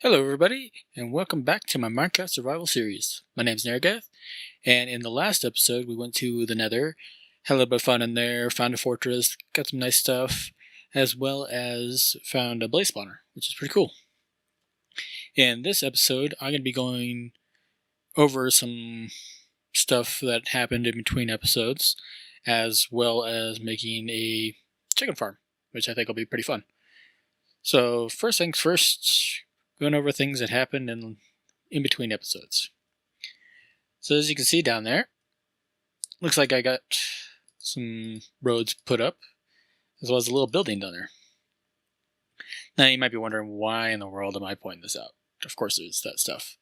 Hello everybody, and welcome back to my Minecraft survival series. My name's Naragath, and in the last episode we went to the Nether, had a little bit of fun in there, found a fortress, got some nice stuff, as well as found a blaze spawner, which is pretty cool. In this episode, I'm going to be going over some stuff that happened in between episodes, as well as making a chicken farm, which I think will be pretty fun. So first things first, going over things that happened in between episodes. So as you can see down there, looks like I got some roads put up, as well as a little building down there. Now you might be wondering, why in the world am I pointing this out? Of course it's that stuff.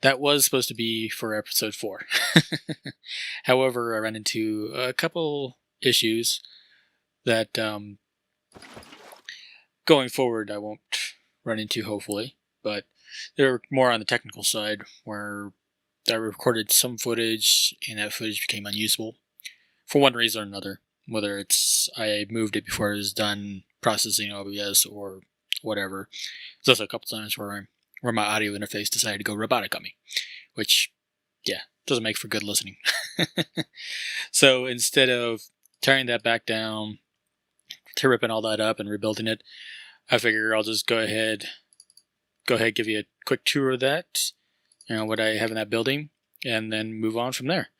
That was supposed to be for episode 4. However, I ran into a couple issues that going forward I won't run into, hopefully, but they're more on the technical side, where I recorded some footage and that footage became unusable for one reason or another, whether it's I moved it before it was done processing OBS or whatever. There's also a couple times where my audio interface decided to go robotic on me, which, yeah, doesn't make for good listening. So instead of tearing that back down, ripping all that up and rebuilding it, I figure I'll just go ahead, give you a quick tour of that, what I have in that building, and then move on from there.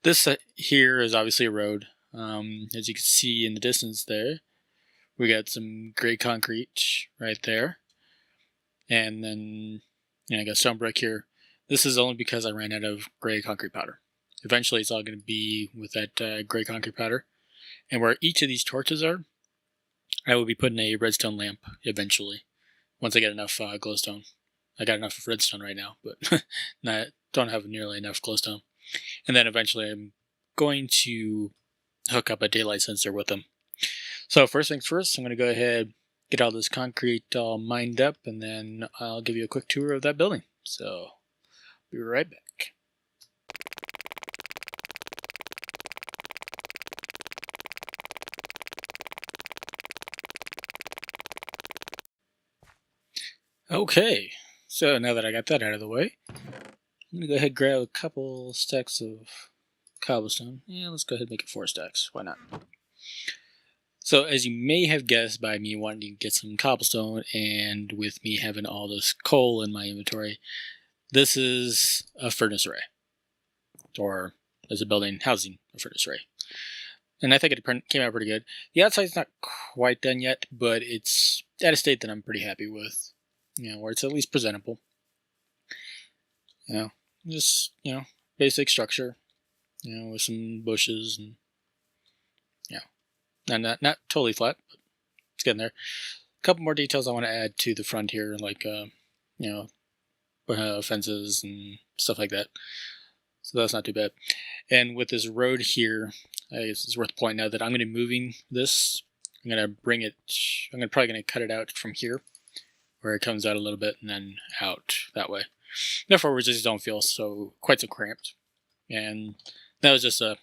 This here is obviously a road. As you can see in the distance there, we got some gray concrete right there, and then I got stone brick here. This is only because I ran out of gray concrete powder. Eventually it's all going to be with that gray concrete powder, and where each of these torches are, I will be putting a redstone lamp eventually, once I get enough glowstone. I got enough of redstone right now, but don't have nearly enough glowstone. And then eventually I'm going to hook up a daylight sensor with them. So first things first, I'm going to go ahead, get all this concrete all mined up, and then I'll give you a quick tour of that building. So, be right back. Okay, so now that I got that out of the way, I'm going to go ahead and grab a couple stacks of cobblestone. Yeah, let's go ahead and make it 4 stacks. Why not? So as you may have guessed by me wanting to get some cobblestone, and with me having all this coal in my inventory, this is a furnace array. Or as a building housing a furnace array. And I think it came out pretty good. The outside's not quite done yet, but it's at a state that I'm pretty happy with. Where it's at least presentable. Just, basic structure. With some bushes and, not totally flat, but it's getting there. A couple more details I want to add to the front here, like, fences and stuff like that. So that's not too bad. And with this road here, it's worth pointing out that I'm going to be moving this. I'm going to bring it, probably going to cut it out from here, where it comes out a little bit and then out that way. Therefore, we just don't feel quite so cramped. And that was just a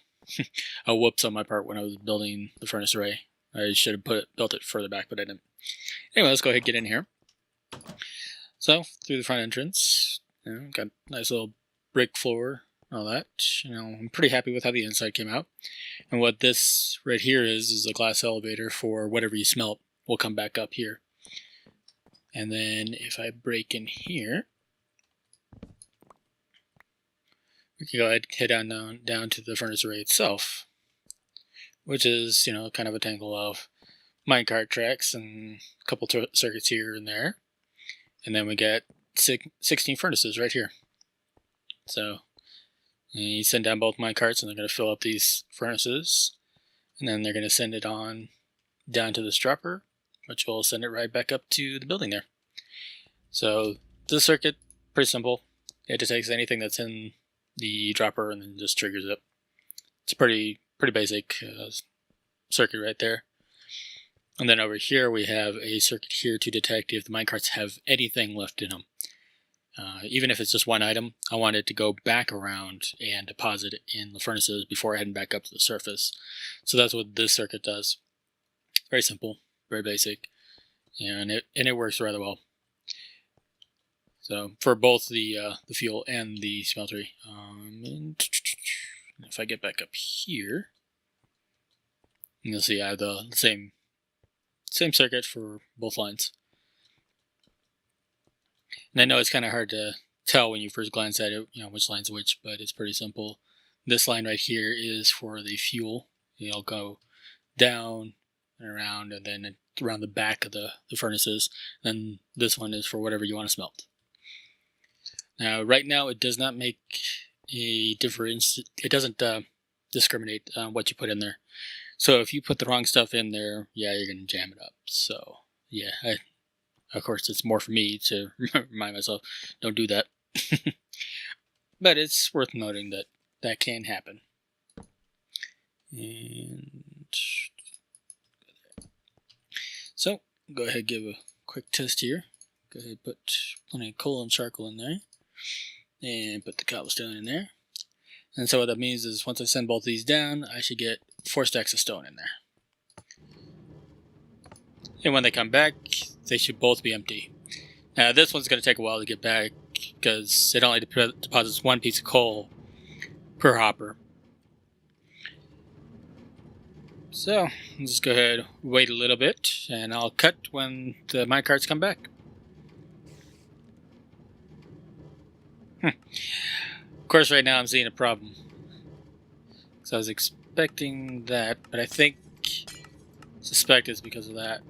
whoops on my part when I was building the furnace array. I should have built it further back, but I didn't. Anyway, let's go ahead and get in here. So, through the front entrance, got a nice little brick floor, all that. I'm pretty happy with how the inside came out. And what this right here is a glass elevator for whatever you smelt will come back up here. And then if I break in here, we can go ahead and head down to the furnace array itself, which is, kind of a tangle of minecart tracks and a couple circuits here and there. And then we got 16 furnaces right here. So you send down both minecarts and they're going to fill up these furnaces. And then they're going to send it on down to this dropper, which will send it right back up to the building there. So this circuit, pretty simple. It detects anything that's in the dropper and then just triggers it. It's a pretty basic circuit right there. And then over here we have a circuit here to detect if the minecarts have anything left in them. Even if it's just one item, I want it to go back around and deposit it in the furnaces before heading back up to the surface. So that's what this circuit does. Very simple, very basic, and it works rather well. So for both the fuel and the smeltery. And if I get back up here, you'll see I have the same circuit for both lines. And I know it's kind of hard to tell when you first glance at it, which line's which, but it's pretty simple. This line right here is for the fuel. It'll go down and around, and then around the back of the furnaces. Then this one is for whatever you want to smelt. Now, right now, it does not make a difference. It doesn't discriminate on what you put in there. So if you put the wrong stuff in there, yeah, you're going to jam it up. So, yeah, of course, it's more for me to remind myself, don't do that. But it's worth noting that that can happen. And so, go ahead and give a quick test here. Go ahead and put plenty of coal and charcoal in there. And put the cobblestone in there. And so what that means is once I send both these down, I should get 4 stacks of stone in there. And when they come back, they should both be empty. Now this one's going to take a while to get back because it only deposits 1 piece of coal per hopper. So, let's just go ahead, wait a little bit, and I'll cut when the minecarts come back. Of course, right now I'm seeing a problem. So I was expecting that, but I suspect it's because of that.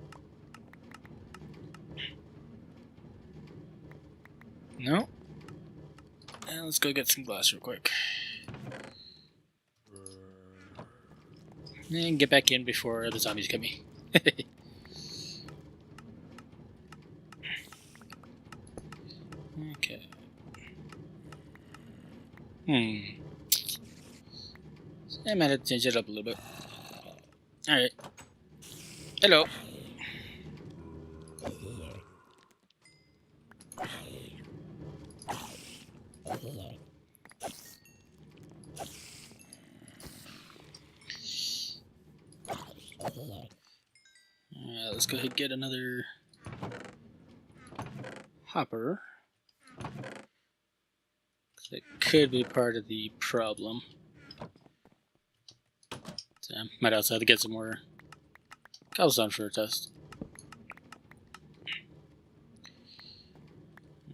No. And let's go get some glass real quick. And get back in before the zombies get me. Okay. I might have to change it up a little bit. Alright. Hello. Let's go ahead and get another hopper. That could be part of the problem. So I might also have to get some more cobblestone for a test.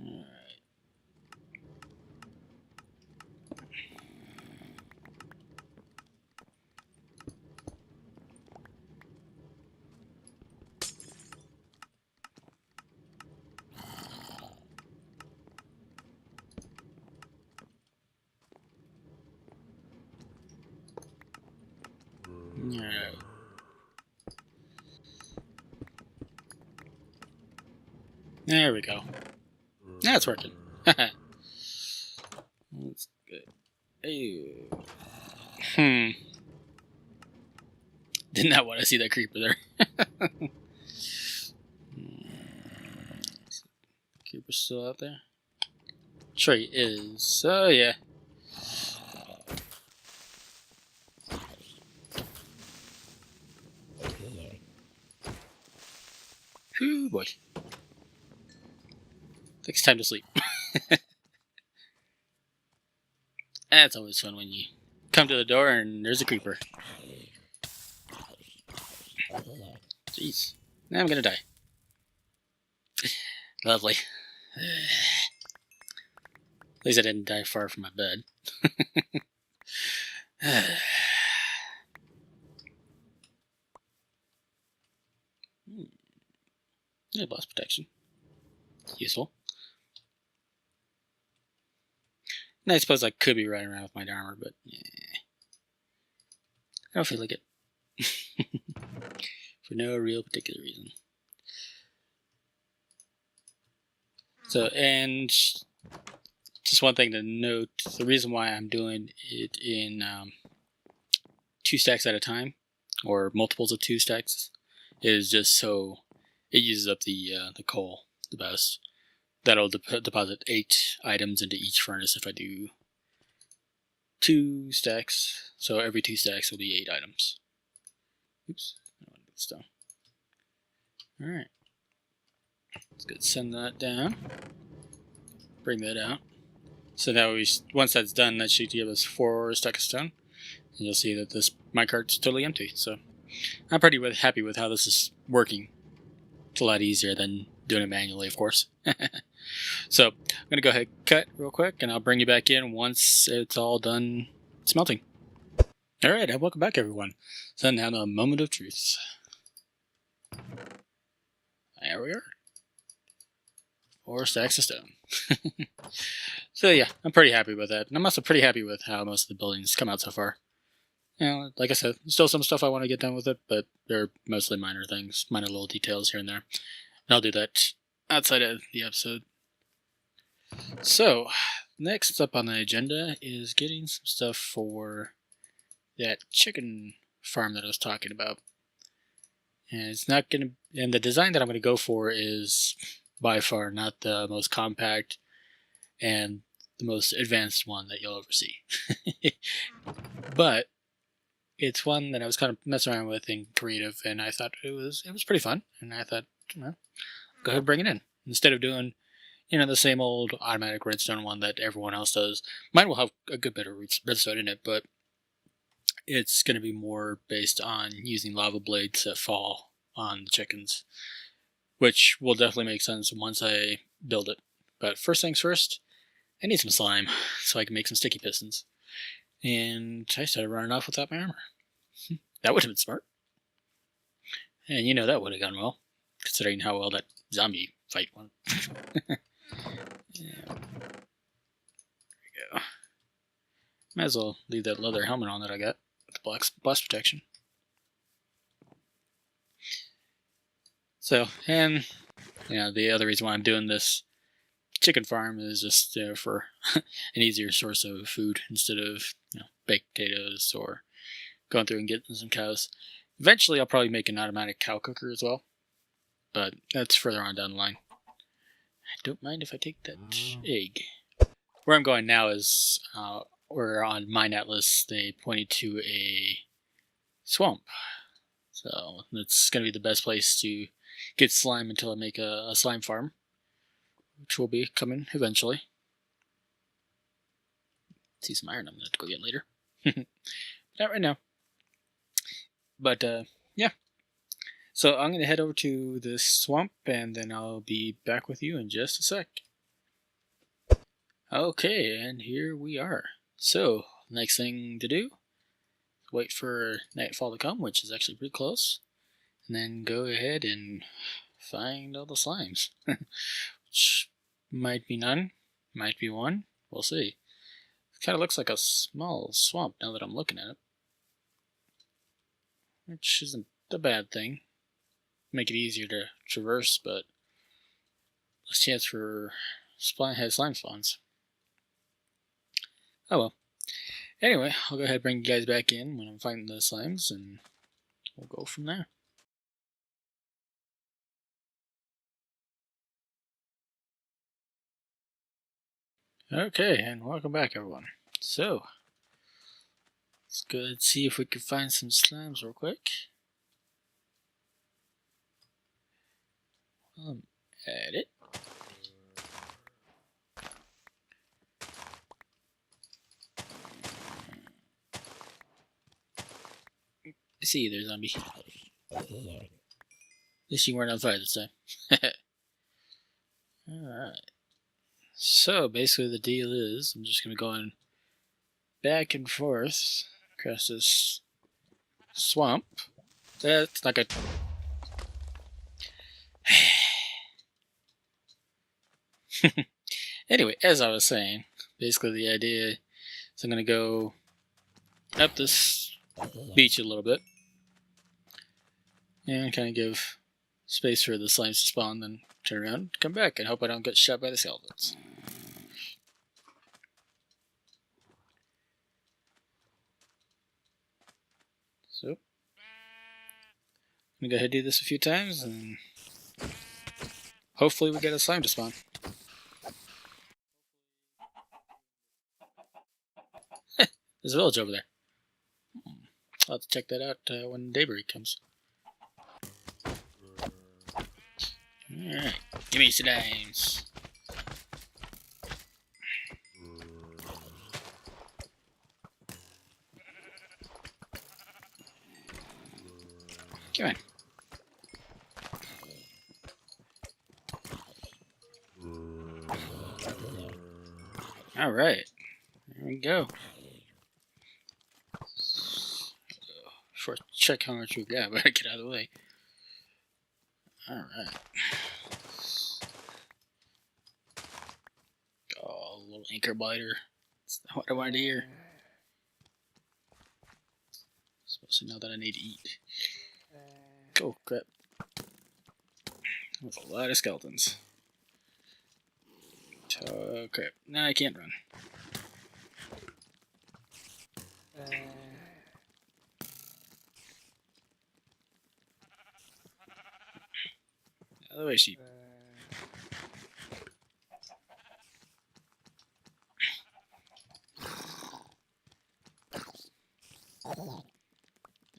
Alright. Alright. There we go. Now it's working. That's good. Hey. Did not want to see that creeper there. Creeper's still out there? Sure he is. So yeah. Whew, boy. Takes time to sleep. That's always fun when you come to the door and there's a creeper. Jeez. Now I'm gonna die. Lovely. At least I didn't die far from my bed. Yeah, boss protection. Useful. And I suppose I could be running around with my armor, but yeah. I don't feel like it. For no real particular reason. So, and just one thing to note, the reason why I'm doing it in 2 stacks at a time, or multiples of 2 stacks, is just so it uses up the coal the best. That'll deposit 8 items into each furnace if I do 2 stacks. So every 2 stacks will be 8 items. Oops, I want to get this down. Alright. Let's go send that down. bring that out. So now once that's done, that should give us 4 stacks of stone. And you'll see that this minecart's totally empty. So I'm pretty happy with how this is working. It's a lot easier than doing it manually, of course. So I'm going to go ahead and cut real quick, and I'll bring you back in once it's all done smelting. Alright, and welcome back, everyone. So now the moment of truth. There we are. 4 stacks of stone. So yeah, I'm pretty happy with that. And I'm also pretty happy with how most of the buildings come out so far. You know, like I said, there's still some stuff I want to get done with it, but they're mostly minor things, minor little details here and there. And I'll do that outside of the episode. So, next up on the agenda is getting some stuff for that chicken farm that I was talking about. And it's not going to, and the design that I'm going to go for is by far not the most compact and the most advanced one that you'll ever see. But it's one that I was kind of messing around with and creative, and I thought it was pretty fun. And I thought, well, go ahead and bring it in. Instead of doing, the same old automatic redstone one that everyone else does. Mine will have a good bit of redstone in it, but it's going to be more based on using lava blades that fall on the chickens, which will definitely make sense once I build it. But first things first, I need some slime so I can make some sticky pistons. And I started running off without my armor. That would have been smart. And that would have gone well, considering how well that zombie fight went. Yeah. There we go. Might as well leave that leather helmet on that I got with the blast protection. So, and the other reason why I'm doing this chicken farm is just for an easier source of food instead of baked potatoes or going through and getting some cows. Eventually, I'll probably make an automatic cow cooker as well, but that's further on down the line. I don't mind if I take that egg. Where I'm going now is where on Mine Atlas they pointed to a swamp, so that's going to be the best place to get slime until I make a slime farm, which will be coming eventually. See some iron I'm going to have to go get later. Not right now. But, yeah. So I'm going to head over to this swamp, and then I'll be back with you in just a sec. Okay, and here we are. So, next thing to do, wait for nightfall to come, which is actually pretty close, and then go ahead and find all the slimes. Which might be none, might be one, we'll see. It kind of looks like a small swamp now that I'm looking at it. Which isn't a bad thing. Make it easier to traverse, but less chance for slime spawns. Oh well. Anyway, I'll go ahead and bring you guys back in when I'm finding the slimes, and we'll go from there. Okay, and welcome back, everyone. So, let's go ahead and see if we can find some slimes real quick. At it. I see you there, zombie. At least you weren't on fire this time. Alright. So, basically the deal is, I'm just going to go on back and forth across this swamp. That's not good. Anyway, as I was saying, basically the idea is I'm going to go up this beach a little bit and kind of give space for the slimes to spawn, then turn around, come back, and hope I don't get shot by the skeletons. So, I'm going to go ahead and do this a few times, and hopefully we get a slime to spawn. There's a village over there. I'll have to check that out when daybreak comes. Alright, give me some dimes. Come on. Alright. There we go. Before I check how much we got, better get out of the way. Alright. Oh, a little anchor biter. That's not what I wanted to hear. Especially now that I need to eat. Oh, crap. That's a lot of skeletons. Oh, crap. Now I can't run. Out of the way, sheep.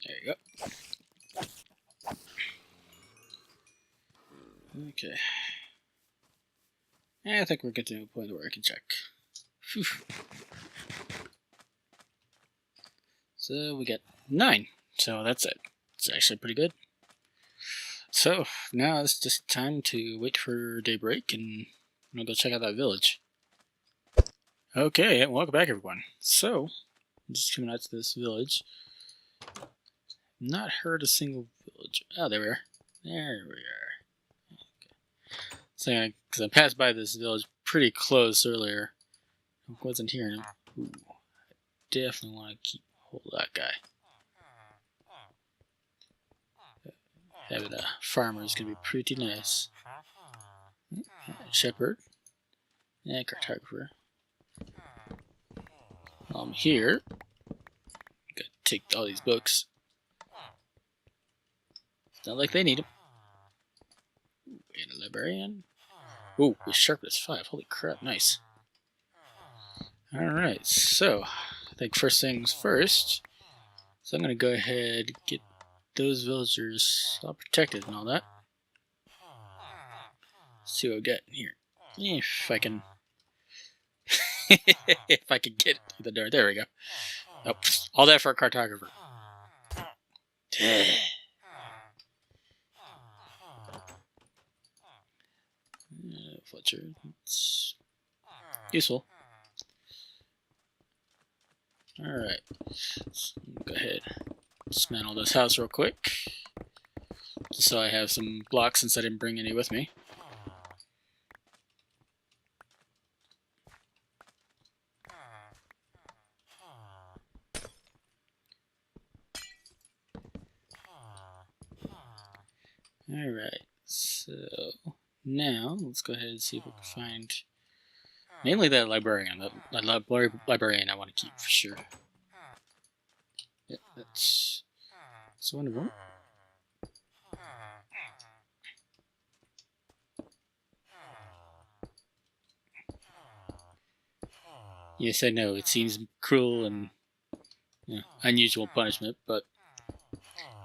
There you go. Okay. I think we're getting to a point where I can check. Whew. So we got 9. So that's it. It's actually pretty good. So now it's just time to wait for daybreak and I'm gonna go check out that village. Okay, and welcome back everyone. So, I'm just coming out to this village. Not heard a single village. Oh, there we are. There we are. Okay. So, because I passed by this village pretty close earlier. I wasn't hearing him. Ooh, I definitely want to keep hold of that guy. Having a farmer is going to be pretty nice. Shepherd. And cartographer. While I'm here, gotta take all these books. It's not like they need them. And a librarian. Ooh, with sharpness 5. Holy crap, nice. Alright, so I think first things first. So I'm gonna go ahead and get those villagers all protected and all that. Let's see what we got in here. If I can if I can get to the door. There we go. Nope. All that for a cartographer. Fletcher. It's useful. Alright. Let's go ahead. Dismantle this house real quick. Just so I have some blocks since I didn't bring any with me. Alright, so now let's go ahead and see if we can find mainly that librarian. That librarian I want to keep for sure. Yeah, that's one of them. Yes, I know it seems cruel and unusual punishment, but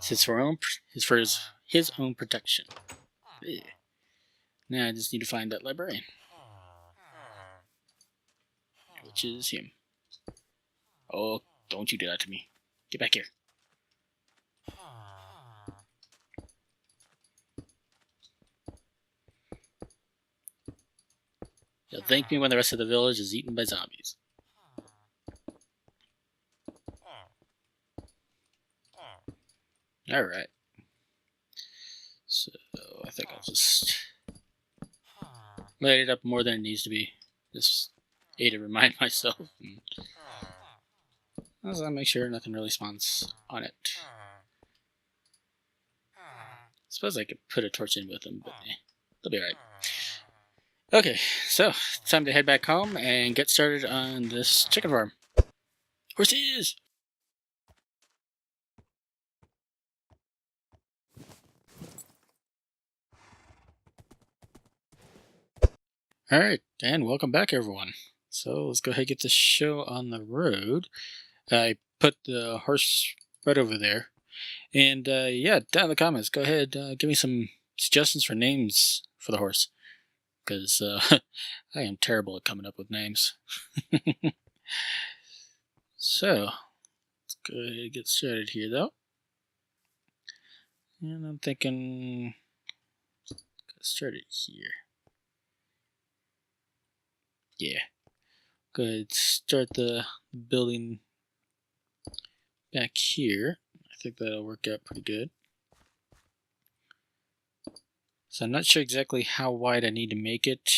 it's for his own protection. Yeah. Now I just need to find that librarian, which is him. Oh, don't you do that to me. Get back here. You'll thank me when the rest of the village is eaten by zombies. Alright. So, I think I'll just light it up more than it needs to be. Just to remind myself. And I'll make sure nothing really spawns on it. Suppose I could put a torch in with them, but they'll be alright. Okay, so it's time to head back home and get started on this chicken farm. Horses! Alright, and welcome back everyone. So let's go ahead and get this show on the road. I put the horse right over there. And yeah, down in the comments, go ahead, give me some suggestions for names for the horse. Because I am terrible at coming up with names. So, let's go ahead and get started here though. And I'm thinking, start it here. Yeah. Go ahead, start the building back here. I think that'll work out pretty good. So I'm not sure exactly how wide I need to make it,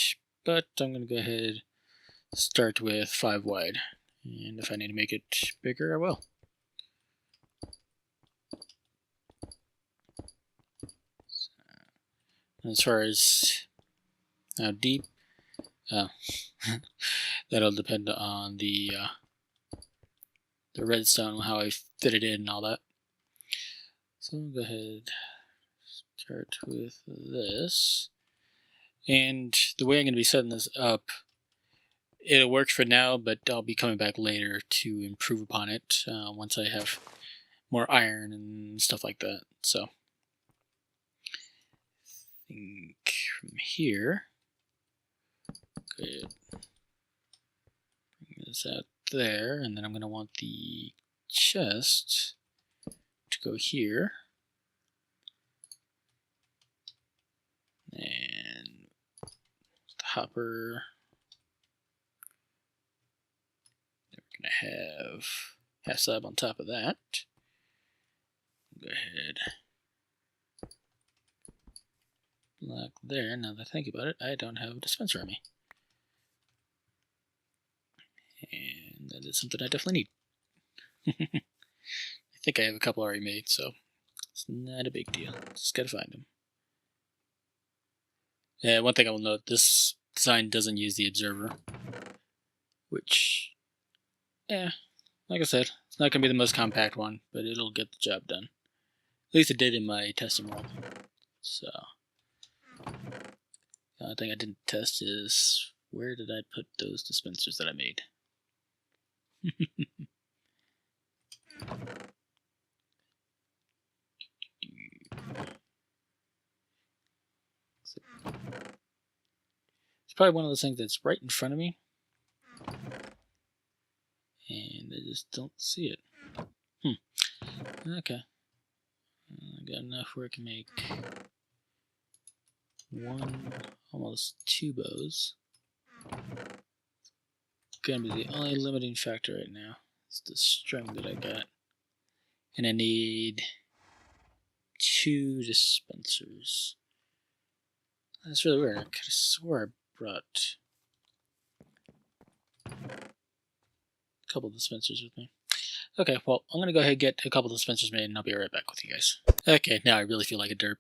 but I'm going to go ahead and start with 5 wide. And if I need to make it bigger, I will. As far as how deep, that'll depend on the redstone, how I fit it in and all that. So I'll go ahead, start with this. And the way I'm going to be setting this up, it'll work for now, but I'll be coming back later to improve upon it once I have more iron and stuff like that. So I think from here, good. Bring this out there, and then I'm going to want the chest to go here. And the hopper, then we're going to have half slab on top of that. Go ahead, block there. Now that I think about it, I don't have a dispenser on me. And that is something I definitely need. I think I have a couple already made, so it's not a big deal. Just gotta find them. Yeah, one thing I will note, this design doesn't use the observer, which, yeah, like I said, it's not gonna be the most compact one, but it'll get the job done. At least it did in my testing world. So, the only thing I didn't test is, where did I put those dispensers that I made? It's probably one of those things that's right in front of me, and I just don't see it. Okay. I got enough where I can make one, almost 2 bows. Gonna be the only limiting factor right now. It's the string that I got. And I need 2 dispensers. That's really weird. I could have swore I brought a couple dispensers with me. Okay, well, I'm gonna go ahead and get a couple dispensers made and I'll be right back with you guys. Okay, now I really feel like a derp.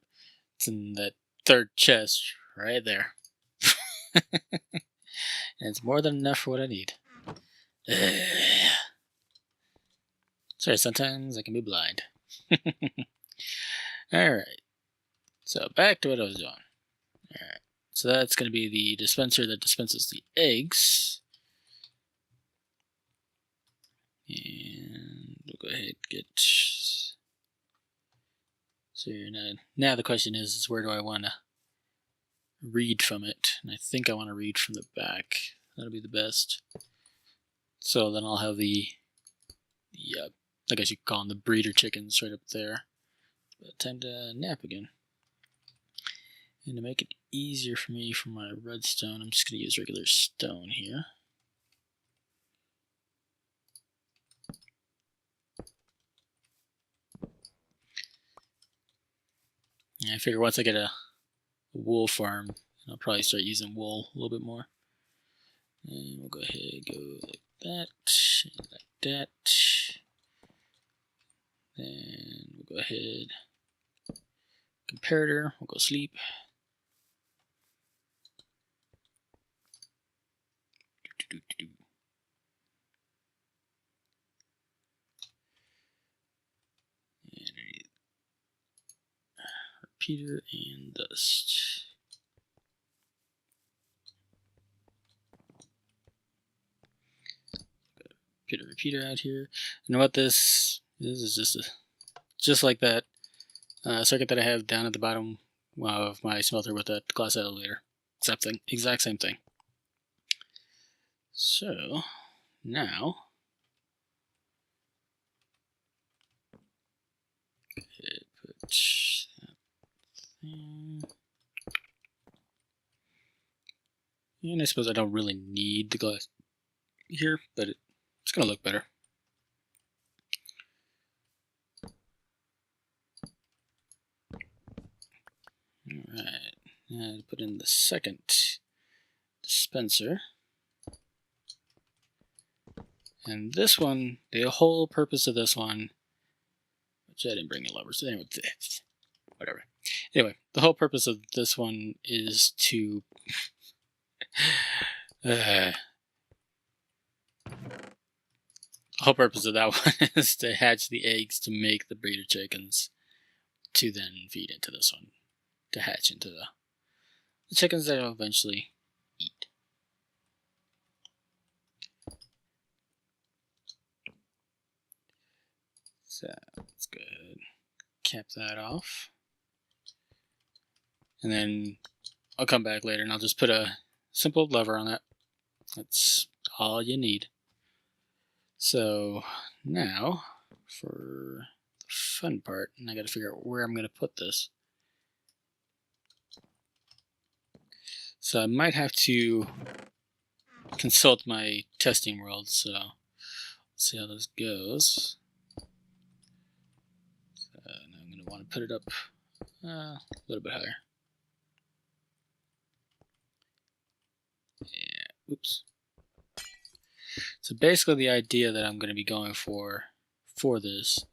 It's in that 3rd chest right there. And it's more than enough for what I need. Sorry, sometimes I can be blind. Alright, so back to what I was doing. Alright, so that's going to be the dispenser that dispenses the eggs. And we'll go ahead and get... So now the question is where do I want to read from it? And I think I want to read from the back. That'll be the best. So then I'll have the I guess you could call them the breeder chickens right up there. But time to nap again. And to make it easier for me for my redstone, I'm just going to use regular stone here. And I figure once I get a wool farm, I'll probably start using wool a little bit more. And we'll go ahead and go like that, and like that. Then we'll go ahead, comparator, we'll go sleep. And repeater and dust. Get a repeater out here. And what this is just like that circuit that I have down at the bottom of my smelter with that glass elevator. Exact same thing. So now put And I suppose I don't really need the glass here, but it's going to look better. Alright, now put in the second dispenser. And this one, the whole purpose of this one, which I didn't bring a lever, so anyway, whatever. Anyway, the whole purpose of this one is to the whole purpose of that one is to hatch the eggs to make the breeder chickens to then feed into this one, to hatch into the chickens that I'll eventually eat. So that's good. Cap that off. And then I'll come back later and I'll just put a simple lever on that. That's all you need. So now for the fun part, and I gotta figure out where I'm gonna put this. So I might have to consult my testing world, so let's see how this goes. So now I'm gonna want to put it up a little bit higher. Yeah, oops. So basically the idea that I'm going to be going for this is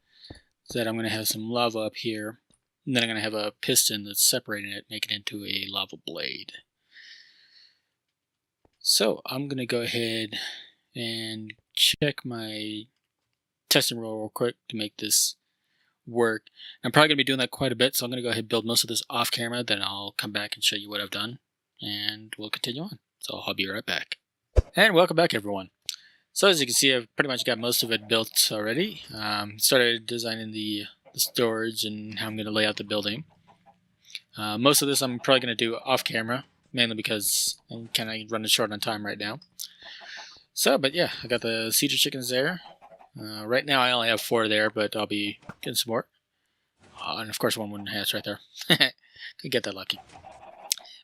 that I'm going to have some lava up here, and then I'm going to have a piston that's separating it, making it into a lava blade. So I'm going to go ahead and check my testing roll real quick to make this work. I'm probably going to be doing that quite a bit, so I'm going to go ahead and build most of this off camera, then I'll come back and show you what I've done, and we'll continue on. So I'll be right back. And welcome back, everyone. So as you can see, I've pretty much got most of it built already. Started designing the storage and how I'm going to lay out the building. Most of this I'm probably going to do off camera, mainly because I'm kind of running short on time right now. So, but yeah, I got the cedar chickens there. Right now I only have 4 there, but I'll be getting some more. And of course one wouldn't hatch right there. Could get that lucky.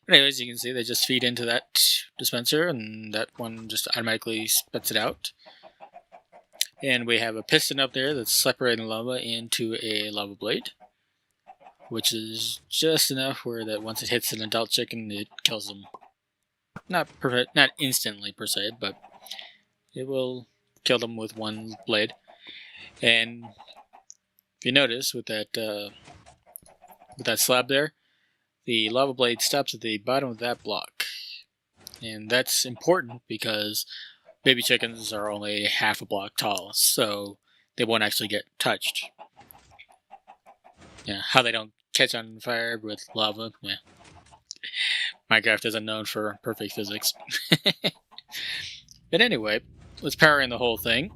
But anyways, you can see they just feed into that dispenser, and that one just automatically spits it out. And we have a piston up there that's separating lava into a lava blade, which is just enough where that once it hits an adult chicken, it kills them. Not instantly per se, but it will kill them with one blade. And if you notice with that slab there, the lava blade stops at the bottom of that block. And that's important because baby chickens are only half a block tall, so they won't actually get touched. Yeah, how they don't catch on fire with lava, yeah. Minecraft isn't known for perfect physics. But anyway, what's powering the whole thing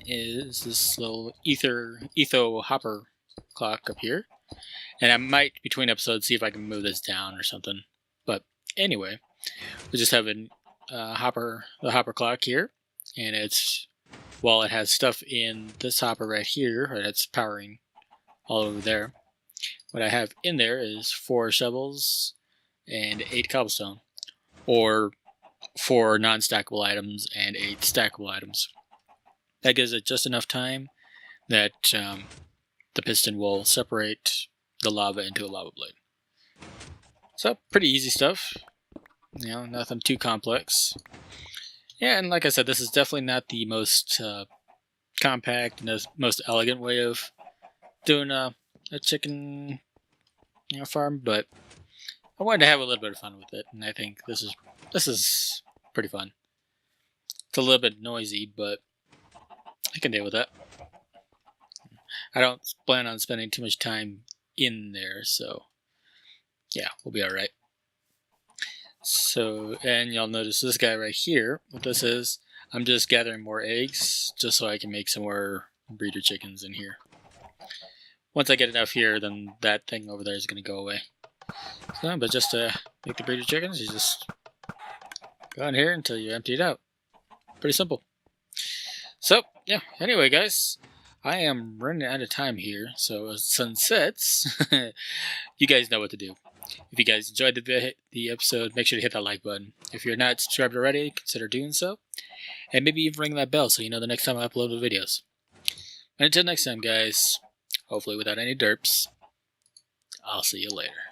is this little etho hopper clock up here. And I might, between episodes, see if I can move this down or something. But anyway, we just have the hopper clock here. And it's, while it has stuff in this hopper right here, or that's powering all over there, what I have in there is 4 shovels and 8 cobblestone. Or 4 non-stackable items and 8 stackable items. That gives it just enough time that the piston will separate the lava into a lava blade. So pretty easy stuff, you know, nothing too complex. Yeah, and like I said, this is definitely not the most compact and the most elegant way of doing a chicken, you know, farm, but I wanted to have a little bit of fun with it, and I think this is pretty fun. It's a little bit noisy, but I can deal with that. I don't plan on spending too much time in there, so yeah, we'll be alright. So, and you'll notice this guy right here, what this is, I'm just gathering more eggs just so I can make some more breeder chickens in here. Once I get enough here, then that thing over there is going to go away. So, but just to make the breeder chickens, you just go in here until you empty it out. Pretty simple. So, yeah, anyway guys, I am running out of time here, so as the sun sets, you guys know what to do. If you guys enjoyed the episode, make sure to hit that like button. If you're not subscribed already, consider doing so. And maybe even ring that bell so you know the next time I upload the videos. And until next time, guys, hopefully without any derps, I'll see you later.